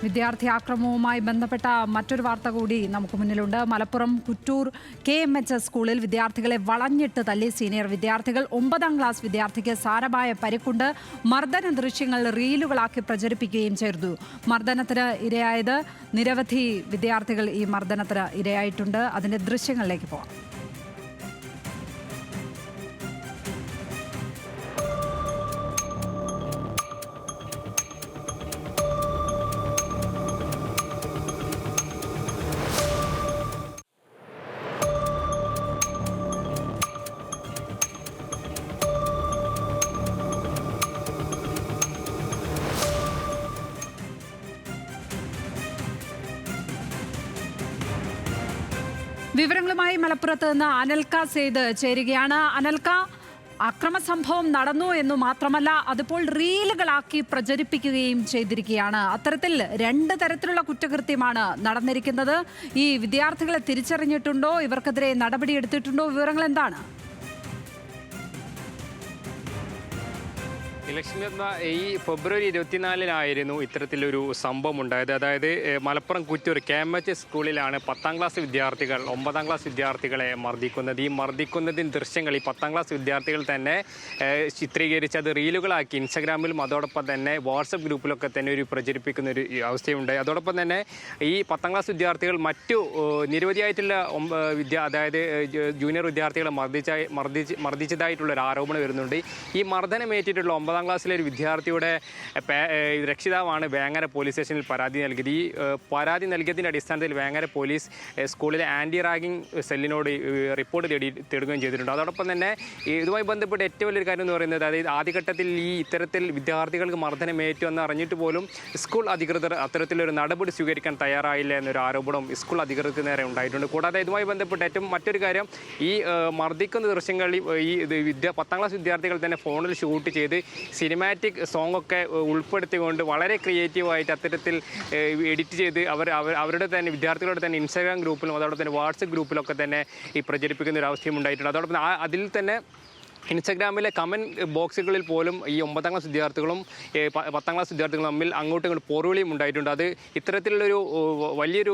വിദ്യാർത്ഥി ആക്രമണവുമായി ബന്ധപ്പെട്ട മറ്റൊരു വാർത്ത കൂടി നമുക്ക് മുന്നിലുണ്ട്. മലപ്പുറം കുറ്റൂർ KMHS സ്കൂളിൽ വിദ്യാർത്ഥികളെ വളഞ്ഞിട്ട് തല്ലി സീനിയർ വിദ്യാർത്ഥികൾ. 9ാം ക്ലാസ് വിദ്യാർത്ഥിക്ക് സാരമായ പരിക്കുണ്ട്. മർദ്ദന ദൃശ്യങ്ങൾ റീലുകളാക്കി പ്രചരിപ്പിക്കുകയും ചെയ്തു. മർദ്ദനത്തിന് ഇരയായത് നിരവധി വിദ്യാർത്ഥികൾ ഈ മർദ്ദനത്തിന് ഇരയായിട്ടുണ്ട്. അതിന്റെ ദൃശ്യങ്ങളിലേക്ക് പോകാം. വിവരങ്ങളുമായി മലപ്പുറത്ത് നിന്ന് അനൽക സെയ്ദ് ചേരുകയാണ്. അനൽക, അക്രമ സംഭവം നടന്നു എന്നു മാത്രമല്ല, അതിപ്പോൾ റീലുകളാക്കി പ്രചരിപ്പിക്കുകയും ചെയ്തിരിക്കുകയാണ്. അത്തരത്തിൽ 2 തരത്തിലുള്ള കുറ്റകൃത്യമാണ് നടന്നിരിക്കുന്നത്. ഈ വിദ്യാർത്ഥികളെ തിരിച്ചറിഞ്ഞിട്ടുണ്ടോ? ഇവർക്കെതിരെ നടപടിയെടുത്തിട്ടുണ്ടോ? വിവരങ്ങൾ എന്താണ്? ലക്ഷ്മി, ഈ ഫെബ്രുവരി 24-നായിരുന്നു ഇത്തരത്തിലൊരു സംഭവം ഉണ്ടായത്. അതായത് മലപ്പുറം കുറ്റൂർ KMHS സ്കൂളിലാണ് 10ാം ക്ലാസ് വിദ്യാർത്ഥികൾ 9ാം ക്ലാസ് വിദ്യാർത്ഥികളെ മർദ്ദിക്കുന്നത്. ഈ മർദ്ദിക്കുന്നതിന് ദൃശ്യങ്ങൾ ഈ 10ാം ക്ലാസ് വിദ്യാർത്ഥികൾ തന്നെ ചിത്രീകരിച്ച് അത് റീലുകളാക്കി ഇൻസ്റ്റാഗ്രാമിലും അതോടൊപ്പം തന്നെ വാട്സപ്പ് ഗ്രൂപ്പിലൊക്കെ തന്നെ ഒരു പ്രചരിപ്പിക്കുന്ന ഒരു അവസ്ഥയുണ്ടായി. അതോടൊപ്പം തന്നെ ഈ 10ാം ക്ലാസ് വിദ്യാർത്ഥികൾ മറ്റു നിരവധിയായിട്ടുള്ള അതായത് ജൂനിയർ വിദ്യാർത്ഥികളെ മർദ്ദിച്ചതായിട്ടുള്ളൊരു ആരോപണം വരുന്നുണ്ട്. ഈ മർദ്ദനമേറ്റിട്ടുള്ള 9ാം ക്ലാസ്സിലെ ഒരു വിദ്യാർത്ഥിയുടെ രക്ഷിതാവാണ് വേങ്ങര പോലീസ് സ്റ്റേഷനിൽ പരാതി നൽകിയത്. ഈ പരാതി നൽകിയതിൻ്റെ അടിസ്ഥാനത്തിൽ വേങ്ങര പോലീസ് സ്കൂളിലെ ആൻറ്റി റാഗിംഗ് സെല്ലിനോട് റിപ്പോർട്ട് തേടുകയും ചെയ്തിട്ടുണ്ട്. അതോടൊപ്പം തന്നെ ഇതുമായി ബന്ധപ്പെട്ട് ഏറ്റവും വലിയൊരു കാര്യം എന്ന് പറയുന്നത്, അതായത് ആദ്യഘട്ടത്തിൽ ഇത്തരത്തിൽ വിദ്യാർത്ഥികൾക്ക് മർദ്ദനമേറ്റു എന്ന് അറിഞ്ഞിട്ട് പോലും സ്കൂൾ അധികൃതർ അത്തരത്തിലൊരു നടപടി സ്വീകരിക്കാൻ തയ്യാറായില്ല എന്നൊരു ആരോപണം സ്കൂൾ അധികൃതർക്ക് നേരെ ഉണ്ടായിട്ടുണ്ട്. കൂടാതെ ഇതുമായി ബന്ധപ്പെട്ട് ഏറ്റവും മറ്റൊരു കാര്യം, ഈ മർദ്ദിക്കുന്ന ദൃശ്യങ്ങളിൽ ഈ 10ാം ക്ലാസ് വിദ്യാർത്ഥികൾ തന്നെ ഫോണിൽ ഷൂട്ട് ചെയ്ത് സിനിമാറ്റിക് സോങ്ങൊക്കെ ഉൾപ്പെടുത്തിക്കൊണ്ട് വളരെ ക്രിയേറ്റീവായിട്ട് അത്തരത്തിൽ എഡിറ്റ് ചെയ്ത് അവരുടെ തന്നെ വിദ്യാർത്ഥികളുടെ തന്നെ ഇൻസ്റ്റാഗ്രാം ഗ്രൂപ്പിലും അതോടൊപ്പം തന്നെ വാട്സപ്പ് ഗ്രൂപ്പിലൊക്കെ തന്നെ ഈ പ്രചരിപ്പിക്കുന്ന ഒരു അവസ്ഥയും ഉണ്ടായിട്ടുണ്ട്. അതോടൊപ്പം അതിൽ തന്നെ ഇൻസ്റ്റാഗ്രാമിലെ കമൻറ്റ് ബോക്സുകളിൽ പോലും ഈ 9ാം ക്ലാസ് വിദ്യാർത്ഥികളും 10ാം ക്ലാസ് വിദ്യാർത്ഥികളും തമ്മിൽ അങ്ങോട്ടും ഇങ്ങോട്ടും പോർവിളിയും ഉണ്ടായിട്ടുണ്ട്. അത് ഇത്തരത്തിലുള്ളൊരു വലിയൊരു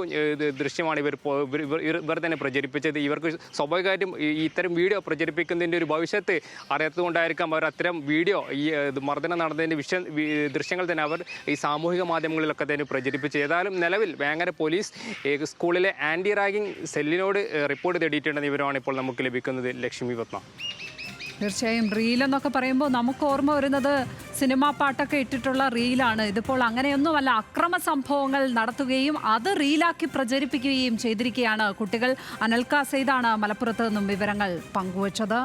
ദൃശ്യമാണ് ഇവർ തന്നെ പ്രചരിപ്പിച്ചത്. ഇവർക്ക് സ്വാഭാവികമായിട്ടും ഇത്തരം വീഡിയോ പ്രചരിപ്പിക്കുന്നതിൻ്റെ ഒരു ഭവിഷ്യത്ത് അറിയാത്തതുകൊണ്ടായിരിക്കാം അവർ അത്തരം വീഡിയോ ഈ മർദ്ദനം നടന്നതിൻ്റെ ദൃശ്യങ്ങൾ തന്നെ അവർ ഈ സാമൂഹിക മാധ്യമങ്ങളിലൊക്കെ തന്നെ പ്രചരിപ്പിച്ച്. ഏതായാലും നിലവിൽ വേങ്ങര പോലീസ് സ്കൂളിലെ ആൻറ്റി റാഗിംഗ് സെല്ലിനോട് റിപ്പോർട്ട് തേടിയിട്ടുണ്ടെന്ന വിവരമാണ് ഇപ്പോൾ നമുക്ക് ലഭിക്കുന്നത്. ലക്ഷ്മി പത്മ. തീർച്ചയായും റീലെന്നൊക്കെ പറയുമ്പോൾ നമുക്ക് ഓർമ്മ വരുന്നത് സിനിമാ പാട്ടൊക്കെ ഇട്ടിട്ടുള്ള റീലാണ്. ഇതിപ്പോൾ അങ്ങനെയൊന്നുമല്ല, അക്രമ സംഭവങ്ങൾ നടത്തുകയും അത് റീലാക്കി പ്രചരിപ്പിക്കുകയും ചെയ്തിരിക്കുകയാണ് കുട്ടികൾ. അനൽക സെയ്ദാണ് മലപ്പുറത്ത് നിന്നും വിവരങ്ങൾ പങ്കുവച്ചത്.